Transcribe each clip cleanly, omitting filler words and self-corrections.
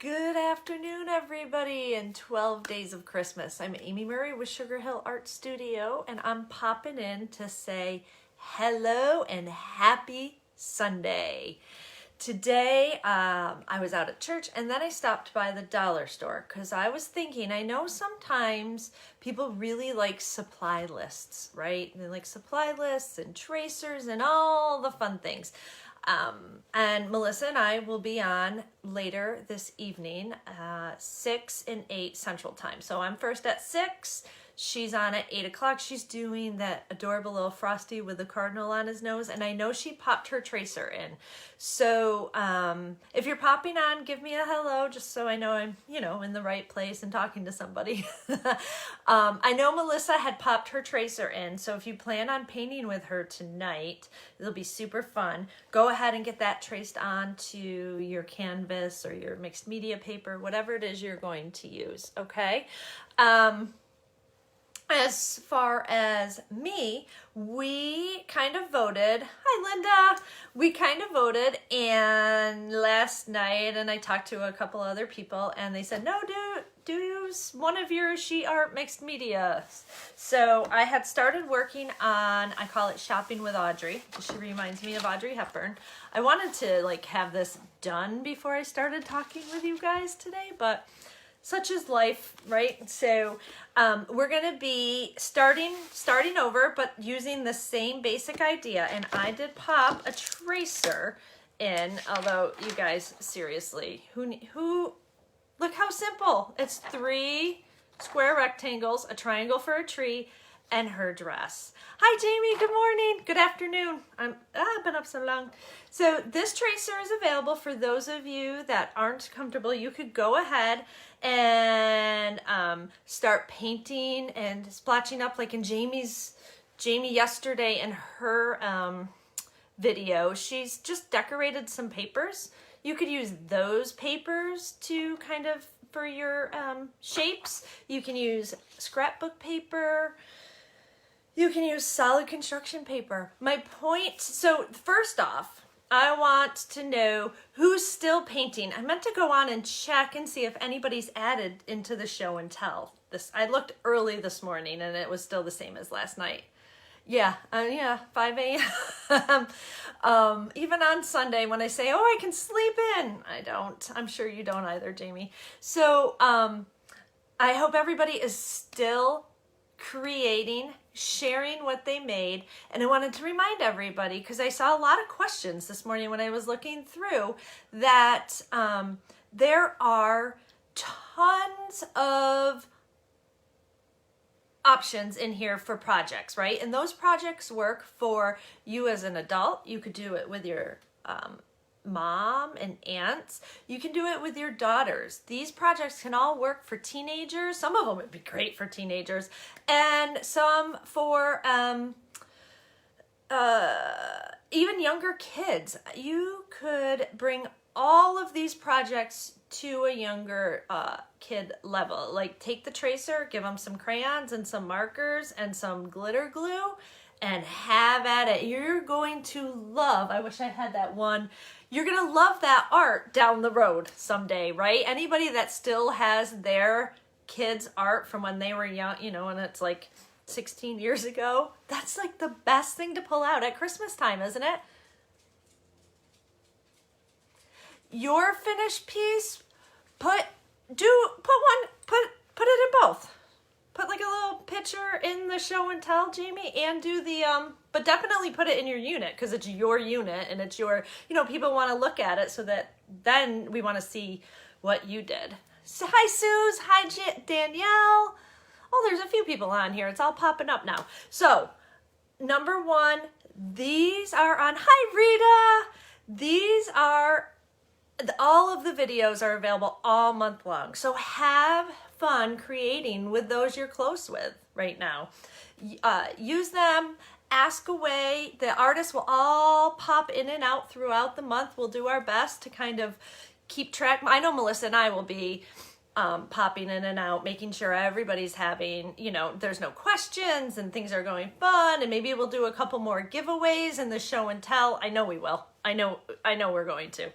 Good afternoon, everybody, and 12 Days of Christmas. I'm Amy Murray with Sugar Hill Art Studio, and I'm popping in to say hello and happy Sunday. Today, I was out at church, and then I stopped by the dollar store because I was thinking, I know sometimes people really like supply lists, right? They like supply lists and tracers and all the fun things. And Melissa and I will be on later this evening, 6 and 8 Central Time. So I'm first at 6. She's on at 8 o'clock. She's doing that adorable little Frosty with the cardinal on his nose. And I know she popped her tracer in. So if you're popping on, give me a hello just so I know I'm, in the right place and talking to somebody. I know Melissa had popped her tracer in. So if you plan on painting with her tonight, it'll be super fun. Go ahead and get that traced onto your canvas or your mixed media paper, whatever it is you're going to use, okay? As far as me, we kind of voted. Hi, Linda. We kind of voted, and last night, and I talked to a couple other people, and they said, no, do use one of your sheet art mixed media. So I had started working on, I call it Shopping with Audrey. She reminds me of Audrey Hepburn. I wanted to have this done before I started talking with you guys today, but such is life, right? So we're gonna be starting over, but using the same basic idea. And I did pop a tracer in, although you guys, seriously, who, look how simple. It's 3 square rectangles, a triangle for a tree, and her dress. Hi, Jamie. Good morning. Good afternoon. I've been up so long. So this tracer is available for those of you that aren't comfortable. You could go ahead and start painting and splotching up like in Jamie yesterday in her video. She's just decorated some papers. You could use those papers to kind of for your shapes. You can use scrapbook paper. You can use solid construction paper. My point, so first off, I want to know who's still painting. I meant to go on and check and see if anybody's added into the show and tell. I looked early this morning and it was still the same as last night. Yeah, 5 a.m. Even on Sunday when I say, oh, I can sleep in, I don't. I'm sure you don't either, Jamie. So I hope everybody is still creating, sharing what they made. And I wanted to remind everybody, because I saw a lot of questions this morning when I was looking through, that there are tons of options in here for projects, right? And those projects work for you as an adult. You could do it with your mom and aunts. You can do it with your daughters. These projects can all work for teenagers. Some of them would be great for teenagers, and some for even younger kids. You could bring all of these projects to a younger kid level. Like take the tracer, give them some crayons and some markers and some glitter glue, and have at it. You're going to love, I wish I had that one, you're going to love that art down the road someday, right? Anybody that still has their kids' art from when they were young, and it's like 16 years ago, that's like the best thing to pull out at Christmas time, isn't it? Your finished piece, put it in both. Put like a little picture in the show and tell, Jamie, and do the, but definitely put it in your unit because it's your unit and it's your, people want to look at it so that then we want to see what you did. So, hi, Suze. Hi, Danielle. Oh, there's a few people on here. It's all popping up now. So, number 1, these are on, hi, Rita. These are, all of the videos are available all month long. So have fun creating with those you're close with right now. Use them, ask away. The artists will all pop in and out throughout the month. We'll do our best to kind of keep track. I know Melissa and I will be popping in and out, making sure everybody's having, there's no questions and things are going fun. And maybe we'll do a couple more giveaways in the show and tell. I know we will. I know we're going to.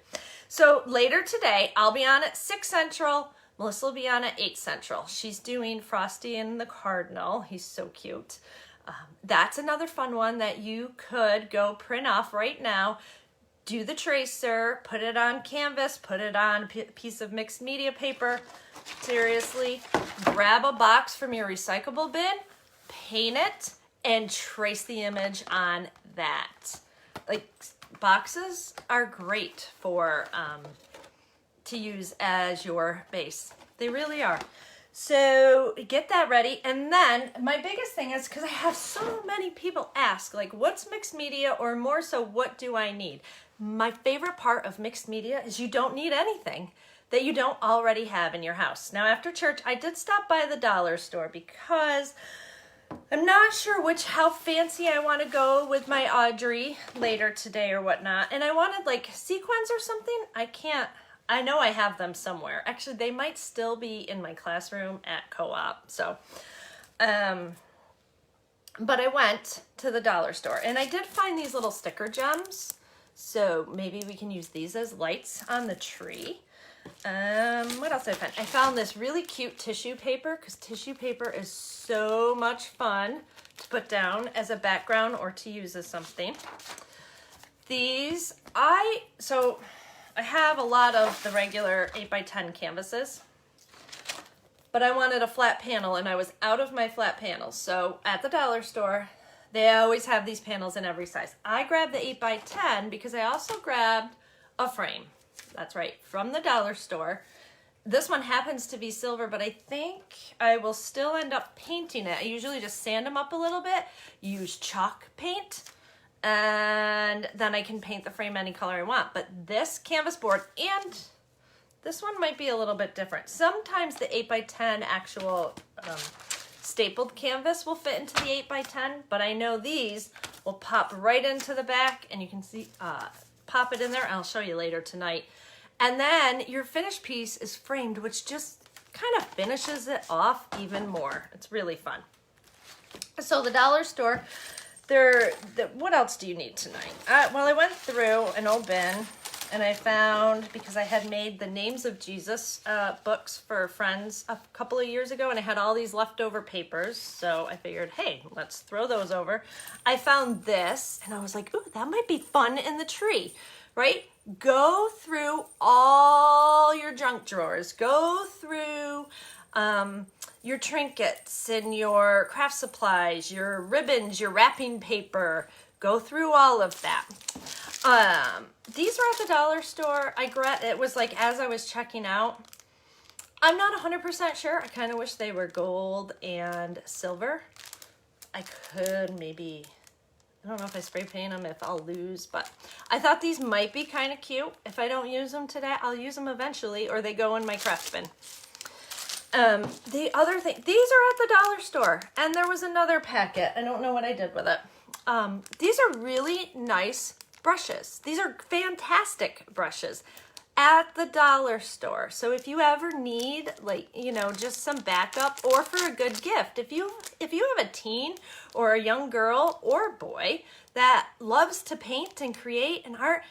So later today, I'll be on at 6 Central. Melissa will be on at 8 Central. She's doing Frosty and the Cardinal. He's so cute. That's another fun one that you could go print off right now. Do the tracer, put it on canvas, put it on a piece of mixed media paper. Seriously, grab a box from your recyclable bin, paint it, and trace the image on that. Like, boxes are great for to use as your base. They really are. So get that ready. And then my biggest thing is, because I have so many people ask, like, what's mixed media, or more so, what do I need? My favorite part of mixed media is you don't need anything that you don't already have in your house. Now, after church, I did stop by the dollar store because I'm not sure how fancy I want to go with my Audrey later today or whatnot. And I wanted like sequins or something. I know I have them somewhere. Actually, they might still be in my classroom at co-op. So, but I went to the dollar store and I did find these little sticker gems. So maybe we can use these as lights on the tree. What else did I find? I found this really cute tissue paper, because tissue paper is so much fun to put down as a background or to use as something. So I have a lot of the regular 8x10 canvases, but I wanted a flat panel and I was out of my flat panels. So at the dollar store, they always have these panels in every size. I grabbed the 8x10 because I also grabbed a frame. That's right, from the dollar store. This one happens to be silver, but I think I will still end up painting it. I usually just sand them up a little bit, use chalk paint, and then I can paint the frame any color I want. But this canvas board, and this one might be a little bit different. Sometimes the 8x10 actual stapled canvas will fit into the 8x10, but I know these will pop right into the back, and you can see, pop it in there. I'll show you later tonight. And then your finished piece is framed, which just kind of finishes it off even more. It's really fun. So the dollar store, what else do you need tonight? Well, I went through an old bin and I found, because I had made the Names of Jesus books for friends a couple of years ago, and I had all these leftover papers, so I figured, hey, let's throw those over. I found this, and I was like, ooh, that might be fun in the tree, right? Go through all your junk drawers. Go through your trinkets and your craft supplies, your ribbons, your wrapping paper. Go through all of that. These were at the dollar store. It was like as I was checking out. I'm not 100% sure. I kind of wish they were gold and silver. I could maybe, I don't know if I spray paint them, if I'll lose, but I thought these might be kind of cute. If I don't use them today, I'll use them eventually, or they go in my craft bin. The other thing, these are at the dollar store, and there was another packet. I don't know what I did with it. These are really nice brushes. These are fantastic brushes at the dollar store. So if you ever need, like, you know, just some backup, or for a good gift, if you have a teen or a young girl or boy that loves to paint and create and art,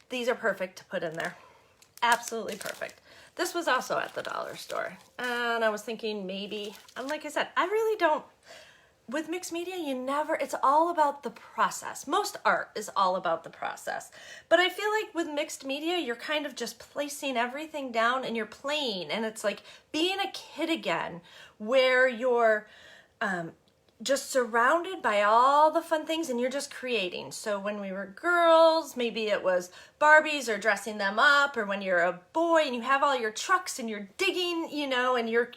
these are perfect to put in there. Absolutely perfect. This was also at the dollar store, and I was thinking maybe, and like I said, I really don't, with mixed media, it's all about the process. Most art is all about the process. But I feel like with mixed media, you're kind of just placing everything down and you're playing. And it's like being a kid again, where you're just surrounded by all the fun things and you're just creating. So when we were girls, maybe it was Barbies or dressing them up, or when you're a boy and you have all your trucks and you're digging, you know, and you're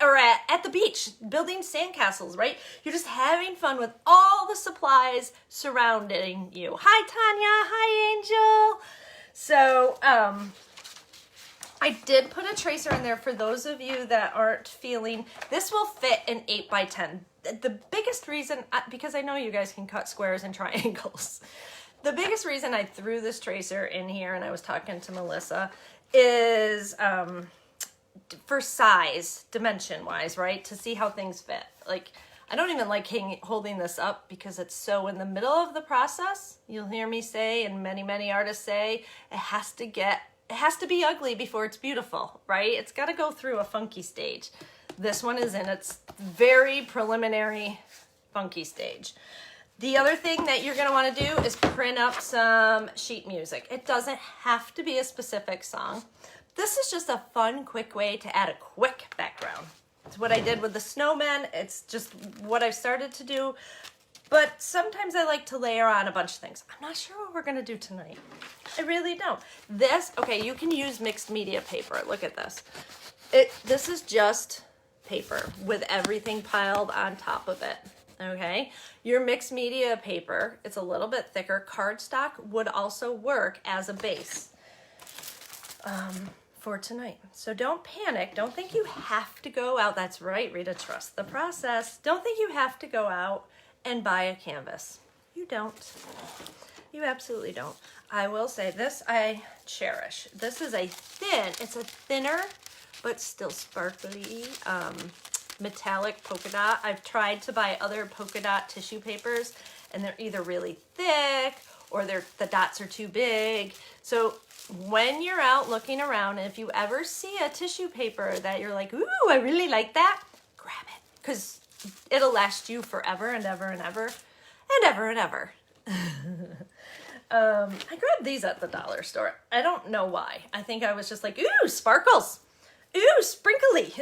or at the beach, building sandcastles, right? You're just having fun with all the supplies surrounding you. Hi, Tanya. Hi, Angel. So, I did put a tracer in there for those of you that aren't feeling, this will fit an 8x10. The biggest reason, because I know you guys can cut squares and triangles, the biggest reason I threw this tracer in here, and I was talking to Melissa, is, for size, dimension wise, right? To see how things fit. Like, I don't even like holding this up because it's so in the middle of the process. You'll hear me say, and many, many artists say, it has to be ugly before it's beautiful, right? It's got to go through a funky stage. This one is in its very preliminary funky stage. The other thing that you're going to want to do is print up some sheet music. It doesn't have to be a specific song. This is just a fun, quick way to add a quick background. It's what I did with the snowman. It's just what I've started to do. But sometimes I like to layer on a bunch of things. I'm not sure what we're going to do tonight. I really don't. This, okay, you can use mixed media paper. Look at this. This is just paper with everything piled on top of it. Okay, your mixed media paper, it's a little bit thicker. Cardstock would also work as a base for tonight. So don't panic. Don't think you have to go out. That's right, Rita, trust the process. Don't think you have to go out and buy a canvas. You don't. You absolutely don't. I will say this, I cherish. This is it's a thinner, but still sparkly, metallic polka dot. I've tried to buy other polka dot tissue papers and they're either really thick or the dots are too big. So when you're out looking around, and if you ever see a tissue paper that you're like, ooh, I really like that, grab it, because it'll last you forever and ever and ever and ever and ever. I grabbed these at the dollar store. I don't know why. I think I was just like, ooh, sparkles. Ooh, sprinkly.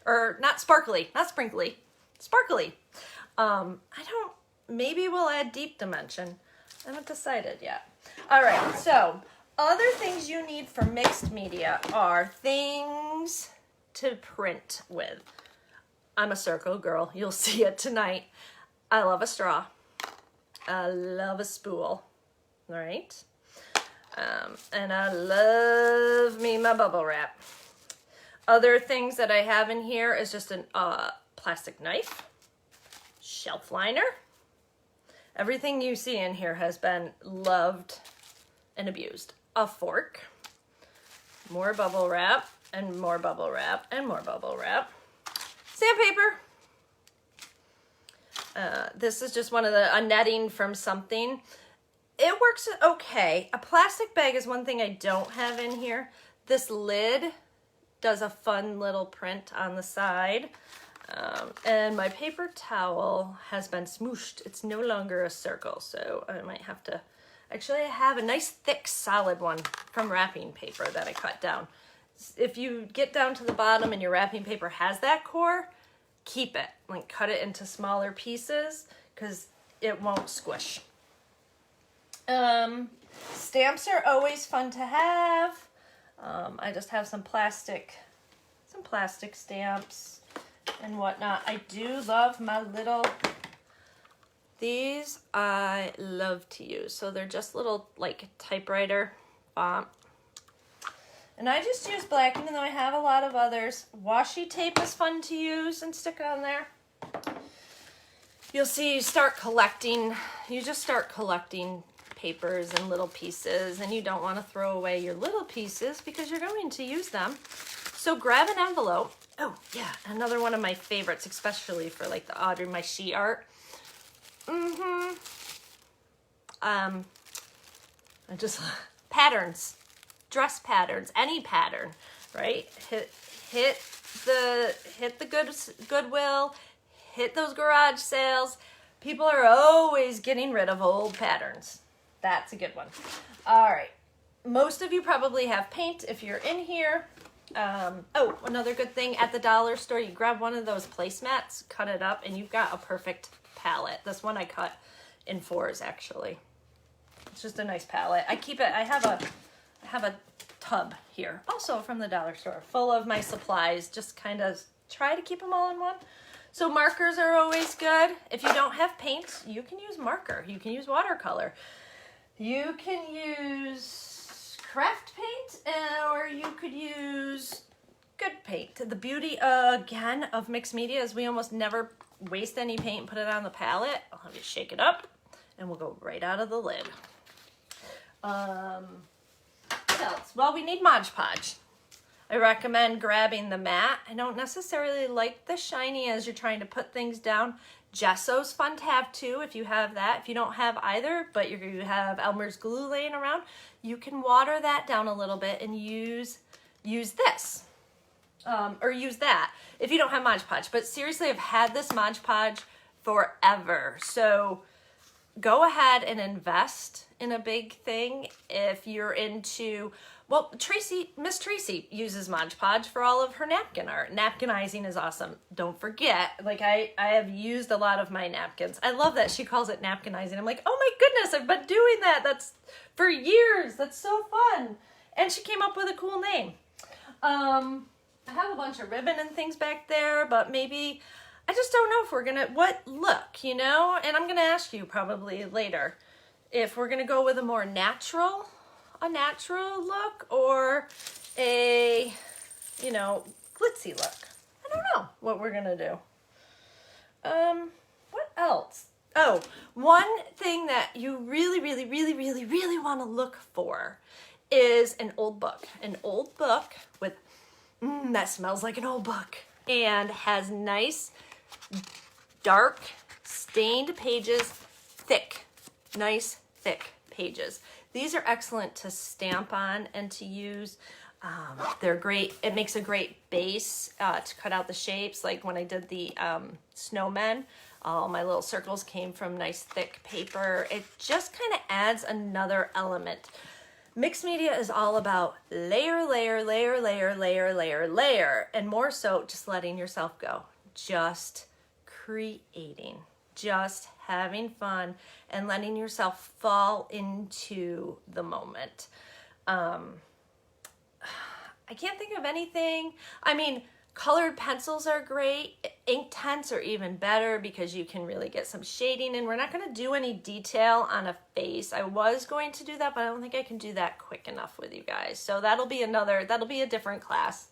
Or not sparkly, not sprinkly, sparkly. Maybe we'll add deep dimension. I haven't decided yet. All right, so other things you need for mixed media are things to print with. I'm a circle girl. You'll see it tonight. I love a straw. I love a spool. All right. And I love me my bubble wrap. Other things that I have in here is just a plastic knife, shelf liner. Everything you see in here has been loved and abused. A fork, more bubble wrap, and more bubble wrap, and more bubble wrap. Sandpaper. This is just a netting from something. It works okay. A plastic bag is one thing I don't have in here. This lid does a fun little print on the side. And my paper towel has been smooshed. It's no longer a circle, so I might have to... Actually, I have a nice thick solid one from wrapping paper that I cut down. If you get down to the bottom and your wrapping paper has that core, keep it. Like, cut it into smaller pieces because it won't squish. Stamps are always fun to have. I just have some plastic stamps and whatnot. I do love my little, these I love to use. So they're just little like typewriter font. And I just use black, even though I have a lot of others. Washi tape is fun to use and stick on there. You'll see you just start collecting papers and little pieces, and you don't want to throw away your little pieces because you're going to use them. So grab an envelope. Oh yeah, another one of my favorites, especially for like the Audrey, my sheet art. Patterns, dress patterns, any pattern, right? Hit the Goodwill, hit those garage sales. People are always getting rid of old patterns. That's a good one. All right. Most of you probably have paint if you're in here. Oh, another good thing at the dollar store, you grab one of those placemats, cut it up, and you've got a perfect palette. This one I cut in 4s actually. It's just a nice palette. I have a tub here, also from the dollar store, full of my supplies. Just kind of try to keep them all in one. So markers are always good. If you don't have paint, you can use marker. You can use watercolor. You can use craft paint, or you could use good paint. The beauty, again, of mixed media is we almost never waste any paint and put it on the palette. I'll have you shake it up, and we'll go right out of the lid. What else? Well, we need Modge Podge. I recommend grabbing the mat. I don't necessarily like the shiny as you're trying to put things down. Gesso's fun to have too if you have that. If you don't have either, but you have Elmer's glue laying around, you can water that down a little bit and use this. Or use that if you don't have Modge Podge. But seriously, I've had this Modge Podge forever. So go ahead and invest in a big thing if you're into, well, Miss Tracy uses Modge Podge for all of her napkin art. Napkinizing is awesome. Don't forget, like I have used a lot of my napkins. I love that she calls it napkinizing. I'm like, oh my goodness, I've been doing that. That's for years. That's so fun. And she came up with a cool name. I have a bunch of ribbon and things back there, but maybe, I just don't know if we're gonna, what look, you know? And I'm gonna ask you probably later if we're gonna go with a more natural look or a, you know, glitzy look. I don't know what we're gonna do. What else? Oh, one thing that you really want to look for is an old book. An old book with, that smells like an old book and has nice, dark, stained pages, thick, nice, thick pages. These are excellent to stamp on and to use. They're great. It makes a great base to cut out the shapes. Like when I did the snowmen, all my little circles came from nice thick paper. It just kind of adds another element. Mixed media is all about layer, and more so just letting yourself go. Just creating, just having fun and letting yourself fall into the moment. I can't think of anything. I mean, colored pencils are great. Ink tints are even better because you can really get some shading in. We're not going to do any detail on a face. I was going to do that, but I don't think I can do that quick enough with you guys. So that'll be a different class.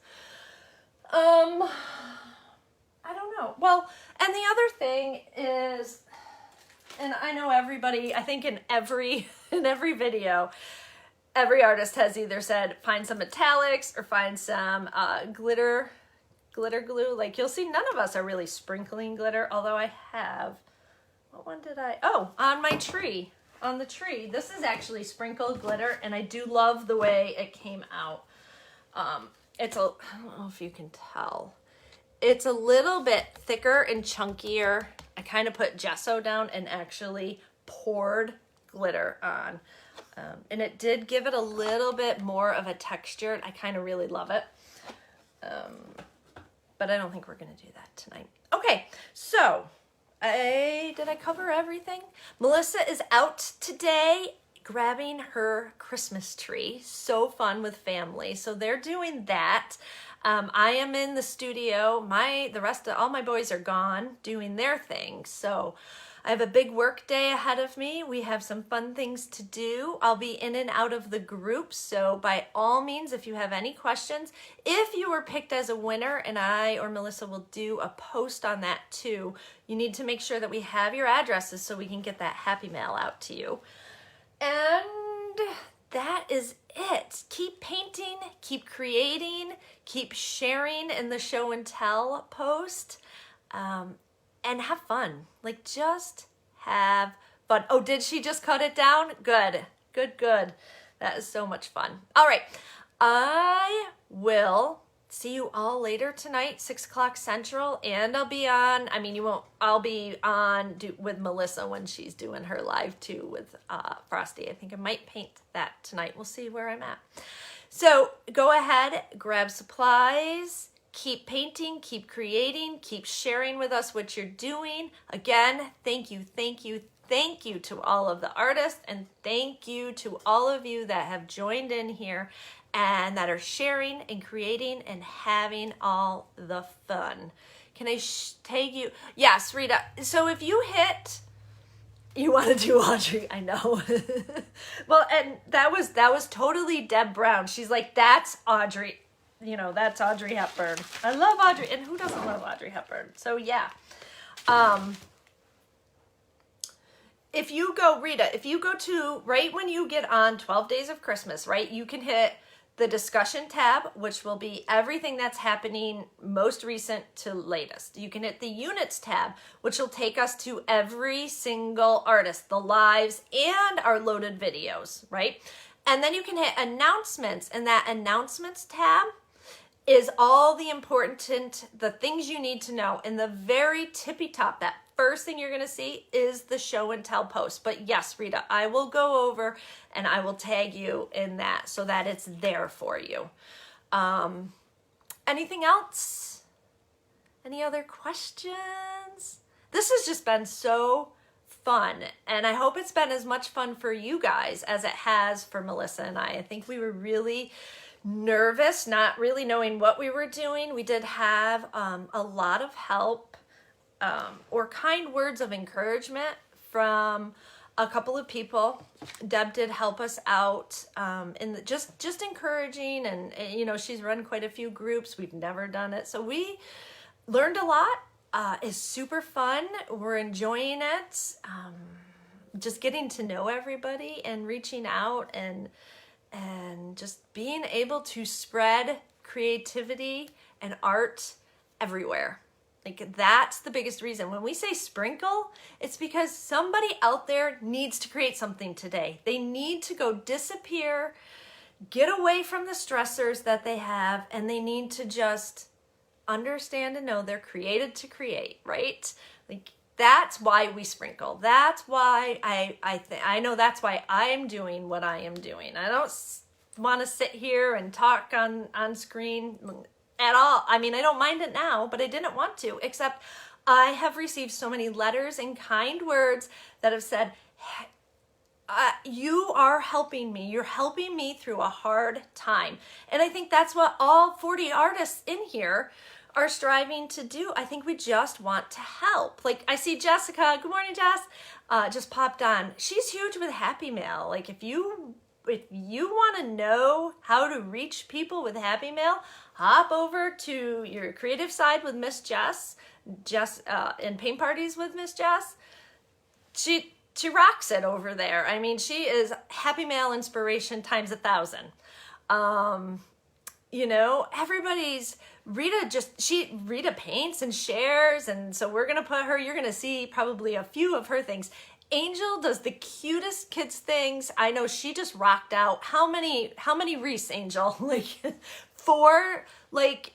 I don't know. Well, and the other thing is, and I know everybody, I think in every video, every artist has either said, find some metallics or find some glitter glue. Like you'll see none of us are really sprinkling glitter, although I have, what one did I, oh, on my tree, on the tree. This is actually sprinkled glitter and I do love the way it came out. I don't know if you can tell. It's a little bit thicker and chunkier. I kind of put gesso down and actually poured glitter on. And it did give it a little bit more of a texture. I kind of really love it. But I don't think we're going to do that tonight. Okay, so did I cover everything? Melissa is out today grabbing her Christmas tree. So fun with family. So they're doing that. I am in the studio. All my boys are gone doing their thing. So I have a big work day ahead of me. We have some fun things to do. I'll be in and out of the group. So by all means, if you have any questions, if you were picked as a winner, and I or Melissa will do a post on that too, you need to make sure that we have your addresses so we can get that happy mail out to you. And that is it. Keep painting, keep creating, keep sharing in the show and tell post, and have fun. Like, just have fun. Oh, did she just cut it down? Good. That is so much fun. All right. I will see you all later tonight, 6 o'clock Central, and I'll be on, I'll be on with Melissa when she's doing her live too with Frosty. I think I might paint that tonight. We'll see where I'm at. So go ahead, grab supplies, keep painting, keep creating, keep sharing with us what you're doing. Again, thank you to all of the artists, and thank you to all of you that have joined in here and that are sharing and creating and having all the fun. Can I tag you? Yes, Rita. So if you want to do Audrey, I know. Well, and that was totally Deb Brown. She's like, that's Audrey. That's Audrey Hepburn. I love Audrey. And who doesn't love Audrey Hepburn? So yeah. If you go to, right when you get on 12 Days of Christmas, right, you can hit the discussion tab, which will be everything that's happening most recent to latest. You can hit the units tab, which will take us to every single artist, the lives and our loaded videos, right? And then you can hit announcements, and that announcements tab is all the the things you need to know. In the very tippy top, that first thing you're gonna see is the show and tell post. But yes, Rita, I will go over and I will tag you in that so that it's there for you. Anything else? Any other questions? This has just been so fun, and I hope it's been as much fun for you guys as it has for Melissa and I. I think we were really nervous, not really knowing what we were doing. We did have a lot of help or kind words of encouragement from a couple of people. Deb did help us out in just encouraging, and you know, she's run quite a few groups. We've never done it, so we learned a lot. It's super fun. We're enjoying it. Just getting to know everybody and reaching out and just being able to spread creativity and art everywhere. Like, that's the biggest reason. When we say sprinkle, it's because somebody out there needs to create something today. They need to go disappear, get away from the stressors that they have, and they need to just understand and know they're created to create, right? Like, that's why we sprinkle. That's why I know that's why I'm doing what I am doing. I don't want to sit here and talk on screen at all. I mean, I don't mind it now, but I didn't want to, except I have received so many letters and kind words that have said, you are helping me. You're helping me through a hard time. And I think that's what all 40 artists in here are striving to do. I think we just want to help. Like, I see Jessica, good morning, Jess, just popped on. She's huge with Happy Mail. Like, if you want to know how to reach people with Happy Mail, hop over to your creative side with Miss Jess, and paint parties with Miss Jess. She rocks it over there. I mean, she is Happy Mail inspiration times 1,000. You know, everybody's Rita paints and shares, and so we're gonna put her, you're gonna see probably a few of her things. Angel does the cutest kids things. I know she just rocked out. How many wreaths, Angel? Like 4, like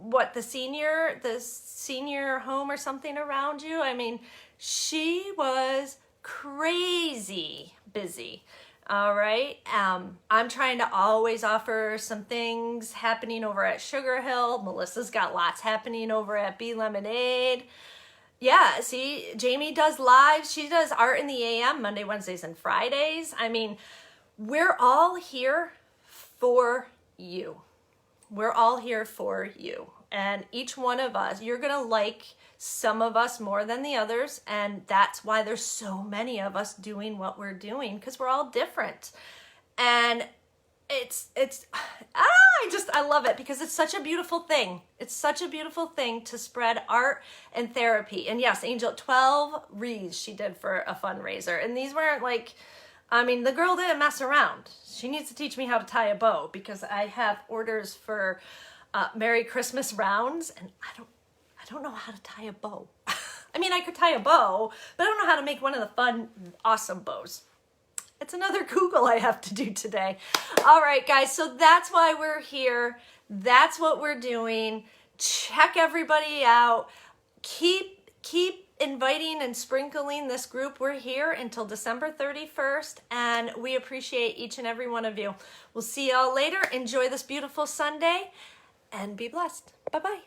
what, the senior home or something around you? I mean, she was crazy busy. All right. I'm trying to always offer some things happening over at Sugar Hill. Melissa's got lots happening over at Bee Lemonade. Yeah, see, Jamie does lives. She does art in the AM Monday, Wednesdays, and Fridays. I mean, we're all here for you. We're all here for you. And each one of us, you're going to like some of us more than the others. And that's why there's so many of us doing what we're doing, because we're all different. And I love it because it's such a beautiful thing. It's such a beautiful thing to spread art and therapy. And yes, Angel, 12 wreaths she did for a fundraiser. And these weren't like, I mean, the girl didn't mess around. She needs to teach me how to tie a bow, because I have orders for Merry Christmas rounds, and I don't know how to tie a bow. I mean, I could tie a bow, but I don't know how to make one of the fun, awesome bows. It's another Google I have to do today. All right, guys, so that's why we're here. That's what we're doing. Check everybody out. Keep inviting and sprinkling this group. We're here until December 31st, and we appreciate each and every one of you. We'll see y'all later. Enjoy this beautiful Sunday, and be blessed. Bye-bye.